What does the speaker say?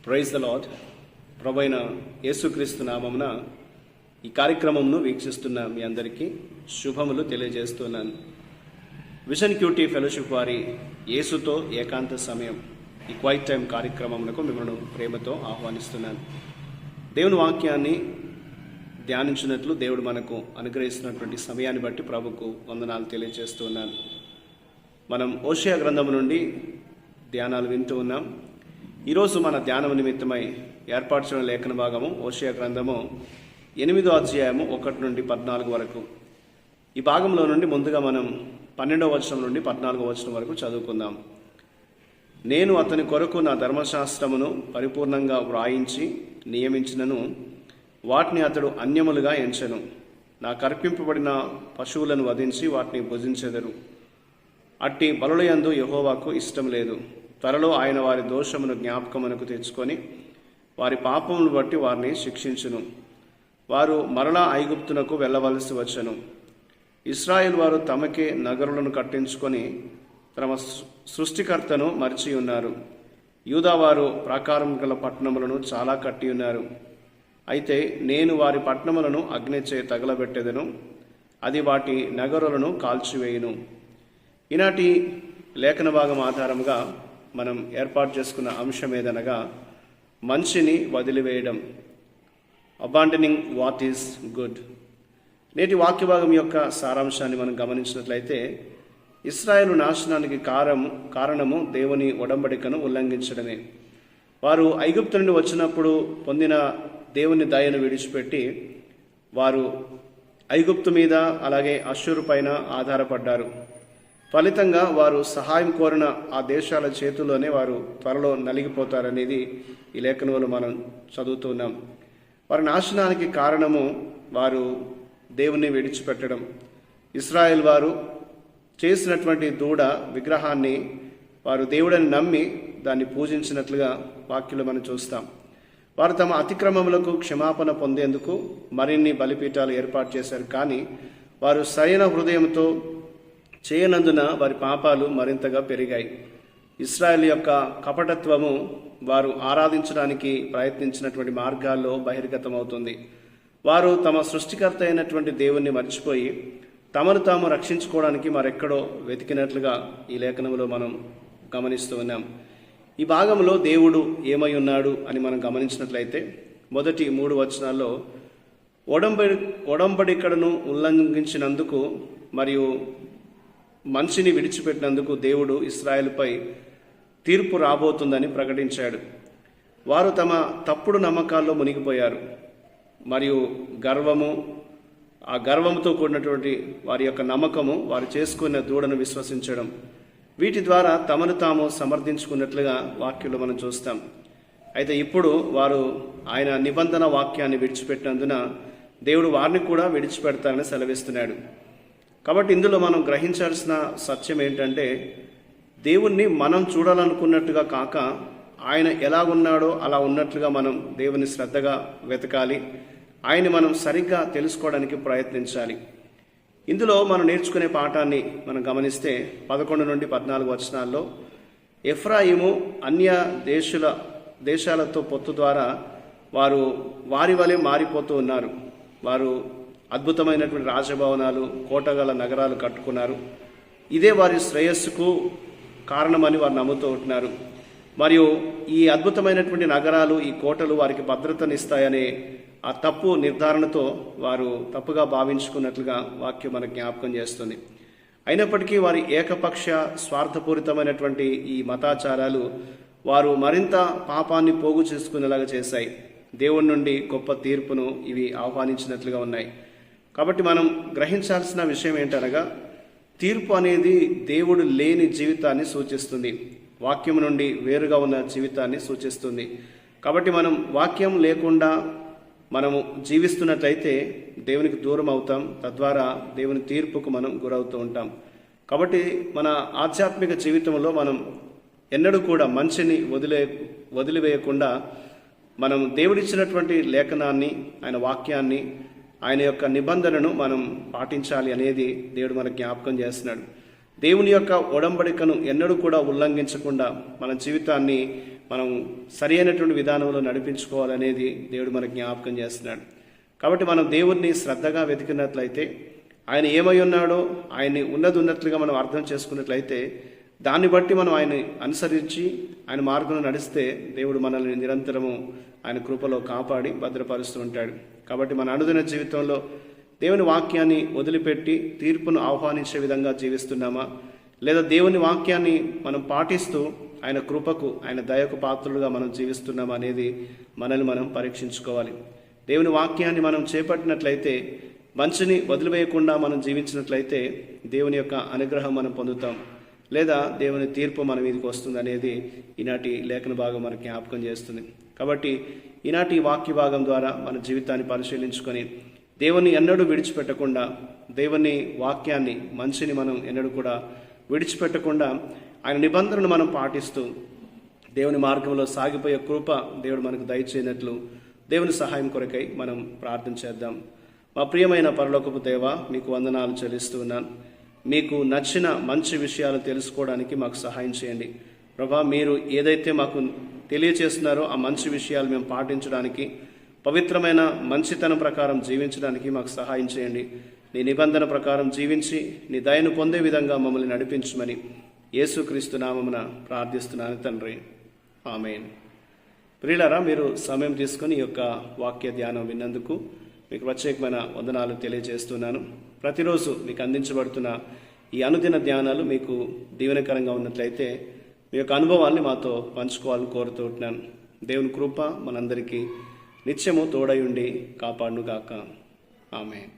Praise the lord. ప్రభువైన యేసుక్రీస్తు నామమున ఈ కార్యక్రమంను వీక్షిస్తున్న మీ అందరికీ శుభములు తెలియజేస్తున్నాను. విజన్ క్యూటీ ఫెలోషిప్ వారి యేసుతో ఏకాంత సమయం ఈ క్వైట్ టైం కార్యక్రమమునకు మిమ్మల్ని ప్రేమతో ఆహ్వానిస్తున్నాను. దేవుని వాక్యాన్ని ధ్యానించినట్లు దేవుడు మనకు అనుగ్రహిస్తున్నటువంటి సమయాన్ని బట్టి ప్రభుకు వందనాలు తెలియజేస్తున్నాను. మనం హోషేయ గ్రంథము నుండి ధ్యానాలు వింటూ ఉన్నాం. ఈరోజు మన ధ్యానం నిమిత్తమై ఏర్పరచిన లేఖన భాగము హోషేయ గ్రంథము 8వ అధ్యాయము 1 నుండి 14 వరకు. ఈ భాగంలో నుండి ముందుగా మనం 12వ వచనం నుండి 14వ వచనం వరకు చదువుకుందాం. నేను అతని కొరకు నా ధర్మశాస్త్రమును పరిపూర్ణంగా వ్రాయించి నియమించినను వాటిని అతడు అన్యములుగా ఎంచెను. నా కర్పింపబడిన పశువులను వధించి వాటిని భుజించెదరు. అట్టి బలులయందు యెహోవాకు ఇష్టం లేదు. త్వరలో ఆయన వారి దోషమును జ్ఞాపకమునకు తెచ్చుకొని వారి పాపమును బట్టి వారిని శిక్షించును. వారు మరలా ఐగుప్తునకు వెళ్ళవలసి వచ్చెను. ఇశ్రాయేలు వారు తమకే నగరులను కట్టించుకొని తమ సృష్టికర్తను మరిచి ఉన్నారు. యూదావారు ప్రాకారం గల పట్టణములను చాలా కట్టి ఉన్నారు. అయితే నేను వారి పట్టణములను అగ్నిచే తగలబెట్టెదను, అది వాటి నగరులను కాల్చివేయును. ఈనాటి లేఖన భాగం ఆధారంగా మనం ఏర్పాటు చేసుకున్న అంశం ఏదనగా మంచిని వదిలివేయడం, అబాండనింగ్ వాట్ ఈస్ గుడ్. నేటి వాక్య భాగం యొక్క సారాంశాన్ని మనం గమనించినట్లయితే ఇశ్రాయేలు నాశనానికి కారణము దేవుని ఒడంబడికను ఉల్లంఘించడమే. వారు ఐగుప్తు నుండి వచ్చినప్పుడు పొందిన దేవుని దయను విడిచిపెట్టి వారు ఐగుప్తు మీద అలాగే అష్షూరు పైన ఆధారపడ్డారు. ఫలితంగా వారు సహాయం కోరిన ఆ దేశాల చేతుల్లోనే వారు త్వరలో నలిగిపోతారనేది ఈ లేఖనంలో మనం చదువుతున్నాం. వారి నాశనానికి కారణము వారు దేవుణ్ణి విడిచిపెట్టడం. ఇశ్రాయేల్ వారు చేసినటువంటి దూడ విగ్రహాన్ని వారు దేవుడని నమ్మి దాన్ని పూజించినట్లుగా వాక్యంలో మనం చూస్తాం. వారు తమ అతిక్రమములకు క్షమాపణ పొందేందుకు మరిన్ని బలిపీఠాలు ఏర్పాటు చేశారు. కానీ వారు సరైన హృదయంతో చేయనందున వారి పాపాలు మరింతగా పెరిగాయి. ఇశ్రాయేల్ యొక్క కపటత్వము వారు ఆరాధించడానికి ప్రయత్నించినటువంటి మార్గాల్లో బహిర్గతమవుతుంది. వారు తమ సృష్టికర్త అయినటువంటి దేవుణ్ణి మర్చిపోయి తమను తాము రక్షించుకోవడానికి మరెక్కడో వెతికినట్లుగా ఈ లేఖనంలో మనం గమనిస్తూ ఉన్నాం. ఈ భాగంలో దేవుడు ఏమై ఉన్నాడు అని మనం గమనించినట్లయితే మొదటి 3 వచనాల్లో ఒడంబడికను ఉల్లంఘించినందుకు మరియు మనిషిని విడిచిపెట్టినందుకు దేవుడు ఇశ్రాయేలుపై తీర్పు రాబోతుందని ప్రకటించాడు. వారు తమ తప్పుడు నమ్మకాల్లో మునిగిపోయారు మరియు ఆ గర్వముతో కూడినటువంటి వారి యొక్క నమ్మకము, వారు చేసుకున్న దూడను విశ్వసించడం, వీటి ద్వారా తమను తాము సమర్థించుకున్నట్లుగా వాక్యంలో మనం చూస్తాం. అయితే ఇప్పుడు వారు ఆయన నిబంధన వాక్యాన్ని విడిచిపెట్టినందున దేవుడు వారిని కూడా విడిచిపెడతారని సెలవిస్తున్నాడు. కాబట్టి ఇందులో మనం గ్రహించాల్సిన సత్యం ఏంటంటే దేవుణ్ణి మనం చూడాలనుకున్నట్టుగా కాక ఆయన ఎలా ఉన్నాడో అలా ఉన్నట్లుగా మనం దేవుని శ్రద్ధగా వెతకాలి. ఆయన్ని మనం సరిగ్గా తెలుసుకోవడానికి ప్రయత్నించాలి. ఇందులో మనం నేర్చుకునే పాఠాన్ని మనం గమనిస్తే 11 నుండి 14 వచనాల్లో ఎఫ్రాయిము అన్య దేశాలతో పొత్తు ద్వారా వారు వారి వలె మారిపోతూ ఉన్నారు. వారు అద్భుతమైనటువంటి రాజభవనాలు, కోటగల నగరాలు కట్టుకున్నారు. ఇదే వారి శ్రేయస్సుకు కారణమని వారు నమ్ముతూ ఉంటున్నారు. మరియు ఈ అద్భుతమైనటువంటి నగరాలు, ఈ కోటలు వారికి భద్రతనిస్తాయనే ఆ తప్పు నిర్ధారణతో వారు తప్పుగా భావించుకున్నట్లుగా వాక్యం మనకు జ్ఞాపకం చేస్తుంది. అయినప్పటికీ వారి ఏకపక్ష స్వార్థపూరితమైనటువంటి ఈ మతాచారాలు వారు మరింత పాపాన్ని పోగు చేసుకునేలాగా చేశాయి. దేవుని నుండి గొప్ప తీర్పును ఇవి ఆహ్వానించినట్లుగా ఉన్నాయి. కాబట్టి మనం గ్రహించాల్సిన విషయం ఏంటనగా తీర్పు అనేది దేవుడు లేని జీవితాన్ని సూచిస్తుంది, వాక్యం నుండి వేరుగా ఉన్న జీవితాన్ని సూచిస్తుంది. కాబట్టి మనం వాక్యం లేకుండా మనము జీవిస్తున్నట్లయితే దేవునికి దూరం అవుతాం, తద్వారా దేవుని తీర్పుకు మనం గురవుతూ ఉంటాం. కాబట్టి మన ఆధ్యాత్మిక జీవితంలో మనం ఎన్నడూ కూడా మంచిని వదిలివేయకుండా మనం దేవుడిచ్చినటువంటి లేఖనాన్ని, ఆయన వాక్యాన్ని, ఆయన యొక్క నిబంధనను మనం పాటించాలి అనేది దేవుడు మనకు జ్ఞాపకం చేస్తున్నాడు. దేవుని యొక్క ఒడంబడికను ఎన్నడూ కూడా ఉల్లంఘించకుండా మన జీవితాన్ని మనం సరి అయినటువంటి విధానంలో నడిపించుకోవాలనేది దేవుడు మనకు జ్ఞాపకం చేస్తున్నాడు. కాబట్టి మనం దేవుణ్ణి శ్రద్ధగా వెతికినట్లయితే, ఆయన ఏమై ఉన్నాడో ఆయన్ని ఉన్నట్లుగా మనం అర్థం చేసుకున్నట్లయితే, దాన్ని బట్టి మనం ఆయన్ని అనుసరించి ఆయన మార్గంలో నడిస్తే దేవుడు మనల్ని నిరంతరము ఆయన కృపలో కాపాడి భద్రపరుస్తూ ఉంటాడు. కాబట్టి మన అనుదిన జీవితంలో దేవుని వాక్యాన్ని వదిలిపెట్టి తీర్పును ఆహ్వానించే విధంగా జీవిస్తున్నామా, లేదా దేవుని వాక్యాన్ని మనం పాటిస్తూ ఆయన కృపకు ఆయన దయకు పాత్రులుగా మనం జీవిస్తున్నామా అనేది మనల్ని మనం పరీక్షించుకోవాలి. దేవుని వాక్యాన్ని మనం చేపట్టినట్లయితే, మంచిని వదిలివేయకుండా మనం జీవించినట్లయితే దేవుని యొక్క అనుగ్రహం మనం పొందుతాం, లేదా దేవుని తీర్పు మన మీదకి వస్తుంది అనేది ఈనాటి లేఖన భాగం మనకి జ్ఞాపకం చేస్తుంది. కాబట్టి ఈనాటి వాక్య భాగం ద్వారా మన జీవితాన్ని పరిశీలించుకొని దేవుని ఎన్నడూ విడిచిపెట్టకుండా, దేవుని వాక్యాన్ని మంచిని మనం ఎన్నడూ కూడా విడిచిపెట్టకుండా ఆయన నిబంధనను మనం పాటిస్తూ దేవుని మార్గంలో సాగిపోయే కృప దేవుడు మనకు దయచేయనట్లు దేవుని సహాయం కొరకై మనం ప్రార్థన చేద్దాం. మా ప్రియమైన పరలోకపు దేవ, మీకు వందనాలు చెల్లిస్తూ ఉన్నాను. మీకు నచ్చిన మంచి విషయాలు తెలుసుకోవడానికి మాకు సహాయం చేయండి ప్రభా. మీరు ఏదైతే మాకు తెలియచేస్తున్నారో ఆ మంచి విషయాలు మేము పాటించడానికి, పవిత్రమైన మంచితనం ప్రకారం జీవించడానికి మాకు సహాయం చేయండి. నీ నిబంధన ప్రకారం జీవించి నీ దయను పొందే విధంగా మమ్మల్ని నడిపించమని యేసుక్రీస్తు నామమున ప్రార్థిస్తున్నాను తండ్రి, ఆమేన్. ప్రియులారా, మీరు సమయం తీసుకొని ఈ యొక్క వాక్య ధ్యానం విన్నందుకు మీకు ప్రత్యేకమైన వందనాలు తెలియజేస్తున్నాను. ప్రతిరోజు మీకు అందించబడుతున్న ఈ అనుదిన ధ్యానాలు మీకు దీవెనకరంగా ఉన్నట్లయితే మీ యొక్క అనుభవాల్ని మాతో పంచుకోవాలని కోరుతూ ఉంటున్నాను. దేవుని కృప మనందరికీ నిత్యము తోడై ఉండి కాపాడునుగాక. ఆమేన్.